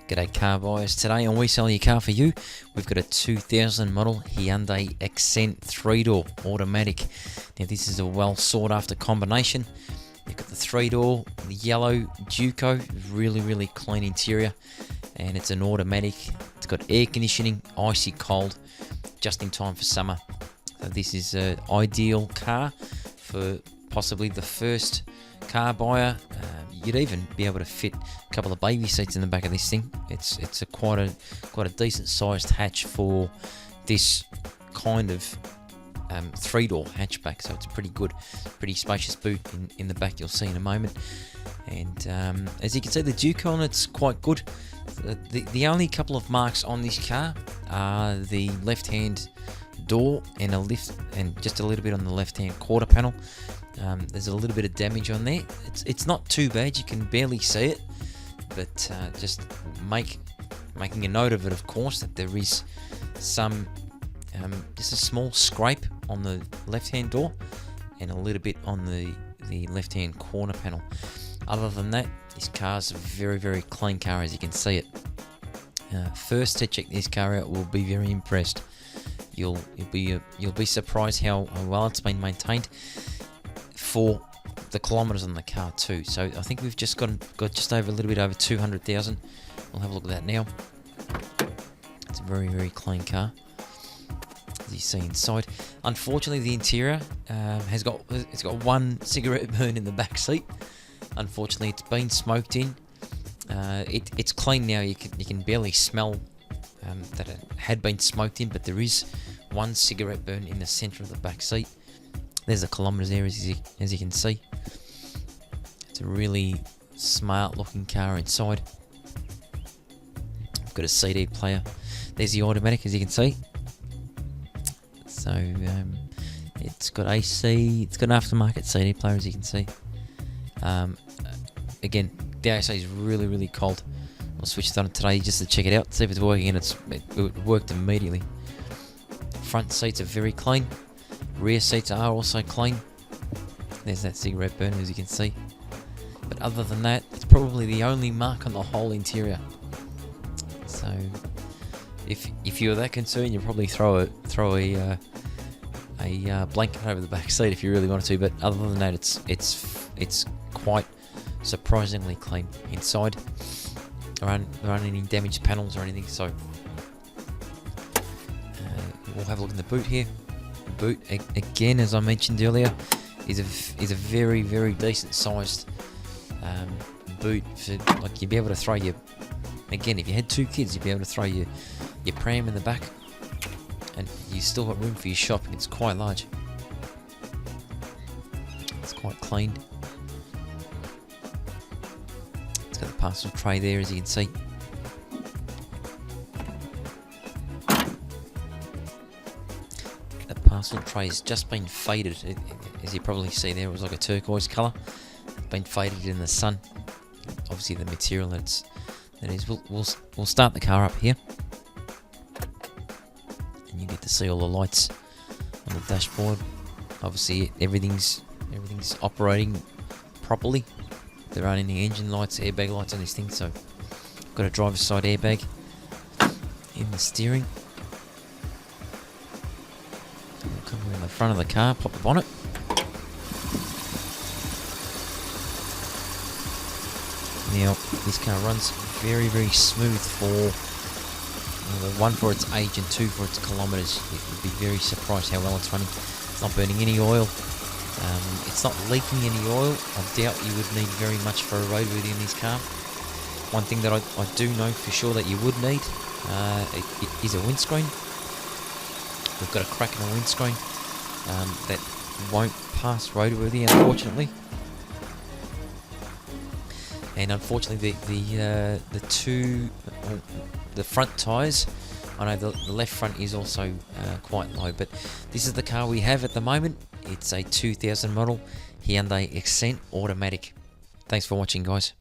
G'day car buyers. Today on We Sell Your Car For You, we've got a 2000 model Hyundai Accent 3-door automatic. Now this is a well sought after combination. You've got the 3-door, the yellow Duco, really clean interior, and it's an automatic. It's got air conditioning, icy cold, just in time for summer. So this is an ideal car for possibly the first car buyer. You'd even be able to fit a couple of baby seats in the back of this thing. It's a quite a decent sized hatch for this kind of 3-door hatchback, so it's pretty good, pretty spacious boot in the back. You'll see in a moment. And as you can see, the Duco on it's quite good. The only couple of marks on this car are the left-hand door and a lift, and just a little bit on the left-hand quarter panel. There's a little bit of damage on there. It's not too bad, you can barely see it, but just making a note of it, of course, that there is some just a small scrape on the left-hand door and a little bit on the left-hand corner panel. Other than that, this car's a very clean car, as you can see it. First to check this car out will be very impressed. You'll be surprised how well it's been maintained for the kilometers on the car too. So I think we've just got just over a little bit over 200,000. We'll have a look at that now. It's a very clean car, as you see inside. Unfortunately, the interior it's got one cigarette burn in the back seat. Unfortunately, it's been smoked in. It's clean now. You can barely smell that it had been smoked in, but there is one cigarette burn in the centre of the back seat. There's the kilometres there, as you can see. It's a really smart looking car inside. Got a CD player. There's the automatic, as you can see. So it's got AC. It's got an aftermarket CD player, as you can see. Again, the AC is really cold. I'll switch it on today just to check it out, see if it's working, and it worked immediately. Front seats are very clean. Rear seats are also clean. There's that cigarette burn, as you can see. But other than that, it's probably the only mark on the whole interior. So if you're that concerned, you'll probably throw a blanket over the back seat if you really wanted to. But other than that, it's quite surprisingly clean inside. There aren't any damaged panels or anything. So we'll have a look in the boot here. The boot, again, as I mentioned earlier, is a very decent sized boot. For, like, you'd be able to throw your, again, if you had two kids, you'd be able to throw your pram in the back, and you still got room for your shopping. It's quite large. It's quite clean. It's got the parcel tray there, as you can see. Parcel tray has just been faded, as you probably see there. It was like a turquoise colour. It's been faded in the sun. Obviously, the material that is. We'll start the car up here, and you get to see all the lights on the dashboard. Obviously, everything's operating properly. There aren't any engine lights, airbag lights on this thing. So, got a driver's side airbag in the steering. Come around the front of the car, pop the bonnet. Now, this car runs very smooth for one, for its age, and two, for its kilometres. You'd be very surprised how well it's running. It's not burning any oil. It's not leaking any oil. I doubt you would need very much for a roadworthy in this car. One thing that I do know for sure that you would need is a windscreen. We've got a crack in the windscreen that won't pass roadworthy, unfortunately. And unfortunately, the front tyres, I know the left front is also quite low. But this is the car we have at the moment. It's a 2000 model Hyundai Accent automatic. Thanks for watching, guys.